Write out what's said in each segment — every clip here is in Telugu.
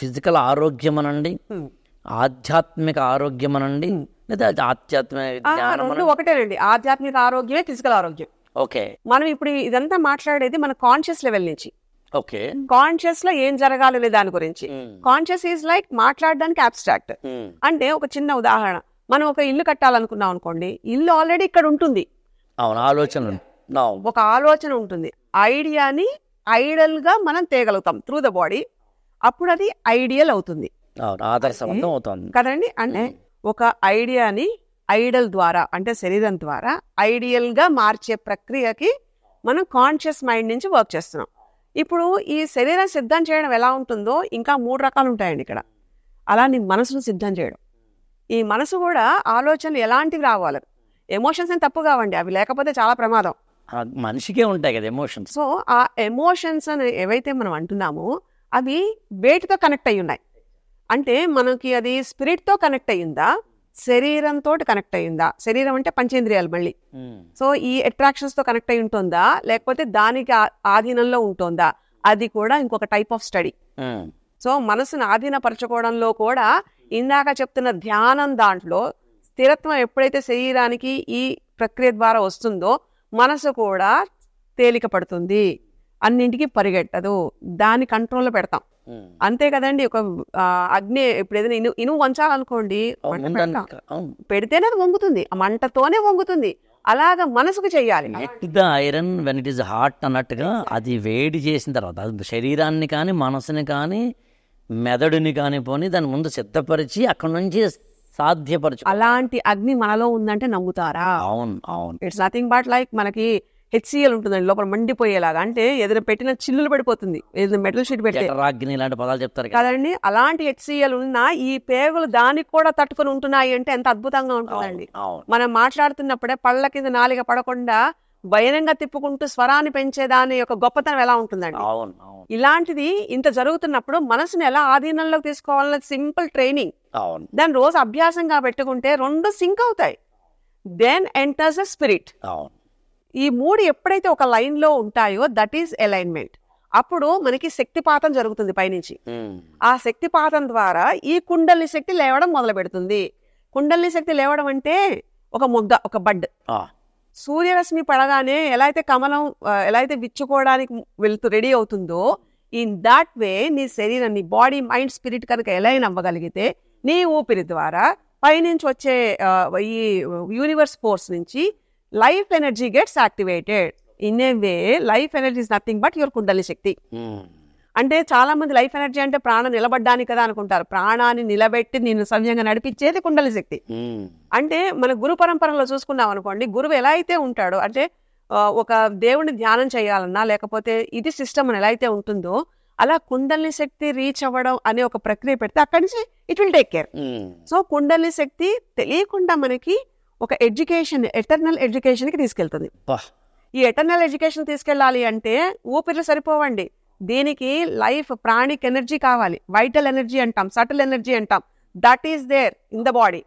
ఫిజికల్ ఆరోగ్యం అనండి, ఆధ్యాత్మిక ఆరోగ్యం అనండి, లేదా ఆధ్యాత్మిక రెండు ఒకటేనండి. ఆధ్యాత్మిక ఆరోగ్యమే ఫిజికల్ ఆరోగ్యం. ఓకే, మనం ఇప్పుడు ఇదంతా మాట్లాడేది మన కాన్షియస్ లెవెల్ నుంచి. ఓకే, కాన్షియస్ లో ఏం జరగాలనే దాని గురించి. కాన్షియస్ ఈజ్ లైక్ మాట్లాడడానికి అబ్స్ట్రాక్ట్. అంటే ఒక చిన్న ఉదాహరణ, మనం ఒక ఇల్లు కట్టాలనుకున్నాం అనుకోండి, ఇల్లు ఆల్రెడీ ఇక్కడ ఉంటుంది. అవును, ఆలోచన, ఒక ఆలోచన ఉంటుంది. ఐడియాని ఐడల్ గా మనం తేగలుగుతాం త్రూ ద బాడీ, అప్పుడు అది ఐడియల్ అవుతుంది ఆదర్శవంతం అవుతుంది కదండి. అంటే ఒక ఐడియాని ఐడల్ ద్వారా, అంటే శరీరం ద్వారా ఐడియల్ గా మార్చే ప్రక్రియకి మనం కాన్షియస్ మైండ్ నుంచి వర్క్ చేస్తున్నాం. ఇప్పుడు ఈ శరీరం సిద్ధం చేయడం ఎలా ఉంటుందో ఇంకా 3 రకాలు ఉంటాయండి ఇక్కడ. అలా నీ మనసును సిద్ధం చేయడం. ఈ మనసు కూడా ఆలోచనలు ఎలాంటివి రావాలి, ఎమోషన్స్ అని తప్పు కావండి, అవి లేకపోతే చాలా ప్రమాదం. మనిషికే ఉంటాయి కదా ఎమోషన్స్. సో ఆ ఎమోషన్స్ అని ఏవైతే మనం అంటున్నామో అవి వేటితో కనెక్ట్ అయ్యి ఉన్నాయి అంటే, మనకి అది స్పిరిట్ తో కనెక్ట్ అయ్యిందా, శరీరంతో కనెక్ట్ అయ్యిందా? శరీరం అంటే పంచేంద్రియాలు మళ్ళీ. సో ఈ అట్రాక్షన్స్ తో కనెక్ట్ అయి ఉంటుందా, లేకపోతే దానికి ఆధీనంలో ఉంటుందా, అది కూడా ఇంకొక టైప్ ఆఫ్ స్టడీ. సో మనసును ఆధీనపరచుకోవడంలో కూడా ఇందాక చెప్తున్న ధ్యానం దాంట్లో స్థిరత్వం ఎప్పుడైతే శరీరానికి ఈ ప్రక్రియ ద్వారా వస్తుందో మనసు కూడా తేలిక పడుతుంది, అన్నింటికి పరిగెట్టదు, దాని కంట్రోల్లో పెడతాం. అంతే కదండి. ఒక అగ్ని ఇప్పుడు ఏదైనా ఇనుము వంచాలనుకోండి, పెడితేనే అది వంగుతుంది, ఆ మంటతోనే వంగుతుంది. అలాగా మనసుకు చెయ్యాలి. Iron when it is hot అన్నట్టుగా అది వేడి చేసిన తర్వాత అది శరీరాన్ని కానీ మనసుని కానీ మెదడుని కానీ పోని దాని ముందు సిద్ధపరిచి అక్కడ నుంచి సాధ్యపరచు. అలాంటి అగ్ని మనలో ఉందంటే నమ్ముతారా? అవును, అవును. ఇట్స్ నథింగ్ బట్ లైక్ మనకి HCl ఉంటుందండి లోపల మండిపోయేలాగా, అంటే ఏదైనా పెట్టిన చిల్లులు పడిపోతుంది, ఏదైనా మెటల్ షీట్ పెడితే. ఇలాంటి పదాలు చెప్తారు కదండి. అలాంటి HCl ఉన్న ఈ పేగులు దానికి కూడా తట్టుకొని ఉంటున్నాయి అంటే ఎంత అద్భుతంగా ఉంటుందండి. మనం మాట్లాడుతున్నప్పుడే పళ్ళ కింద నాలిక పడకుండా భయంగా తిప్పుకుంటూ స్వరాన్ని పెంచే దాని యొక్క గొప్పతనం ఎలా ఉంటుందండి. ఇలాంటిది ఇంత జరుగుతున్నప్పుడు మనసుని ఎలా ఆధీనంలోకి తీసుకోవాలన్నది సింపుల్ ట్రైనింగ్. దాన్ని రోజు అభ్యాసంగా పెట్టుకుంటే 2 సింక్ అవుతాయి. Then enters the spirit. ఈ 3 ఎప్పుడైతే ఒక లైన్ లో ఉంటాయో దట్ ఈస్ అలైన్మెంట్. అప్పుడు మనకి శక్తిపాతం జరుగుతుంది పైనుంచి. ఆ శక్తిపాతం ద్వారా ఈ కుండలి శక్తి లేవడం మొదలు పెడుతుంది. కుండలి శక్తి లేవడం అంటే ఒక మొగ్గ, ఒక బడ్. సూర్యరశ్మి పడగానే ఎలా అయితే కమలం ఎలా అయితే విచ్చుకోవడానికి రెడీ అవుతుందో, ఇన్ దాట్ వే నీ శరీరం, నీ బాడీ, మైండ్, స్పిరిట్ కనుక ఎలైన్ అవ్వగలిగితే నీ ఊపిరి ద్వారా పైనుంచి వచ్చే ఈ యూనివర్స్ ఫోర్స్ నుంచి life energy gets activated. In a way life energy is nothing but your kundali shakti. అంటే చాలా మంది లైఫ్ ఎనర్జీ అంటే ప్రాణం నిలబడ్డానికి కదా అనుకుంటారు. ప్రాణాన్ని నిలబెట్టి నేను సవ్యంగా నడిపించేది కుండలి శక్తి. అంటే మన గురు పరంపరలో చూసుకున్నాం అనుకోండి, గురువు ఎలా అయితే ఉంటాడో, అంటే ఒక దేవుడిని ధ్యానం చేయాలన్నా లేకపోతే ఇది సిస్టమ్ అని ఎలా అయితే ఉంటుందో అలా కుండలి శక్తి రీచ్ అవ్వడం అనే ఒక ప్రక్రియ పెడితే అక్కడి నుంచి it will take care. So కుండలి శక్తి తెలియకుండా మనకి ఒక ఎడ్యుకేషన్, ఎటర్నల్ ఎడ్యుకేషన్ కి తీసుకెళ్తుంది. ఈ ఎటర్నల్ ఎడ్యుకేషన్ తీసుకెళ్ళాలి అంటే ఊపిరి సరిపోవండి, దీనికి లైఫ్ ప్రాణిక్ ఎనర్జీ కావాలి. వైటల్ ఎనర్జీ అంటాం, సటిల్ ఎనర్జీ అంటాం. That is there in the body.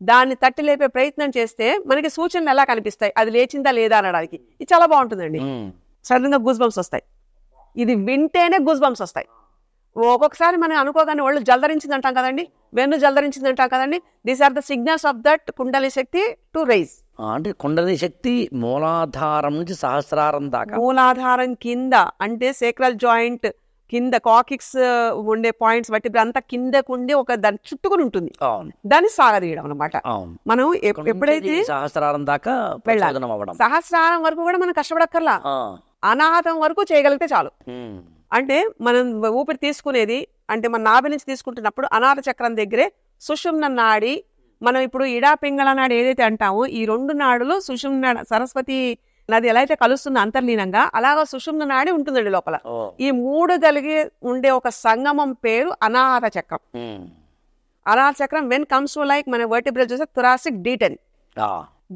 దాన్ని తట్టి లేపే ప్రయత్నం చేస్తే మనకి సూచనలు ఎలా కనిపిస్తాయి, అది లేచిందా లేదా అనడానికి. ఇది చాలా బాగుంటుందండి. సడన్ గా గూస్ బంప్స్ వస్తాయి, ఇది వింటేనే గూస్ బంప్స్ వస్తాయి. ఒక్కొక్కసారి మనం అనుకోగానే ఒళ్ళు జల్దరించింది అంటాం కదండి, వెన్ను జల్దరించింది అంటాం కదండి. These are the signals of that kundali shakti to rise. అంటే కుండలి శక్తి మూలాధారం నుంచి సహస్రారం దాకా, మూలాధారం కింద అంటే సేక్రల్ జాయింట్ కింద కాకిక్స్ ఉండే పాయింట్స్ బట్టి అంతా కిందకుండి ఒక దాన్ని చుట్టుకుని ఉంటుంది, దాన్ని సాగదీయడం అనమాట. మనం ఎప్పుడైతే సహస్రారం దాకా వెళ్ళాలి, సహస్రారం వరకు కూడా మనం కష్టపడక్కర్లా, అనాహతం వరకు చేయగలిగితే చాలు. అంటే మనం ఊపిరి తీసుకునేది అంటే మన నాభి నుంచి తీసుకుంటున్నప్పుడు అనాహత చక్రం దగ్గరే సుషుమ్న నాడి, మనం ఇప్పుడు ఇడా పింగళ నాడి ఏదైతే అంటామో ఈ 2 నాడులు సుషుమ్న, సరస్వతి నది ఎలా అయితే కలుస్తుందో అంతర్లీనంగా అలాగా సుషుమ్న నాడి ఉంటుందండి లోపల. ఈ 3 కలిగి ఉండే ఒక సంగమం పేరు అనాహత చక్రం. అనాహత చక్రం వెన్ కమ్స్ టు లైక్ మన వర్టిబ్రల్ చూస్తే థొరాసిక్ D10,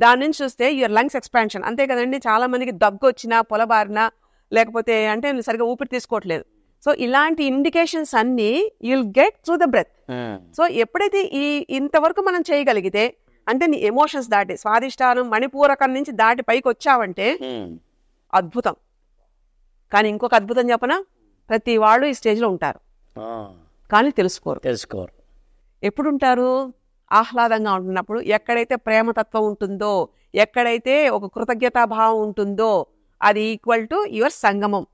దాని నుంచి చూస్తే యువర్ లంగ్స్ ఎక్స్పాన్షన్. అంతే కదండి, చాలా మందికి దగ్గు వచ్చినా, పొలబారినా, లేకపోతే అంటే సరిగా ఊపిరి తీసుకోవట్లేదు. సో ఇలాంటి ఇండికేషన్స్ అన్ని you'll get through the breath. So ఎప్పుడైతే ఈ ఇంతవరకు మనం చేయగలిగితే, అంటే నీ ఎమోషన్స్ దాటి స్వాదిష్టానం మణిపూరకం నుంచి దాటి పైకి వచ్చావంటే అద్భుతం. కానీ ఇంకొక అద్భుతం చెప్పనా, ప్రతి వాళ్ళు ఈ స్టేజ్ లో ఉంటారు. కానీ తెలుసుకోరు. తెలుసుకోరు. ఎప్పుడుంటారు? ఆహ్లాదంగా ఉంటున్నప్పుడు. ఎక్కడైతే ప్రేమతత్వం ఉంటుందో, ఎక్కడైతే ఒక కృతజ్ఞతాభావం ఉంటుందో, అది ఈక్వల్ టు యువర్ సంగమం.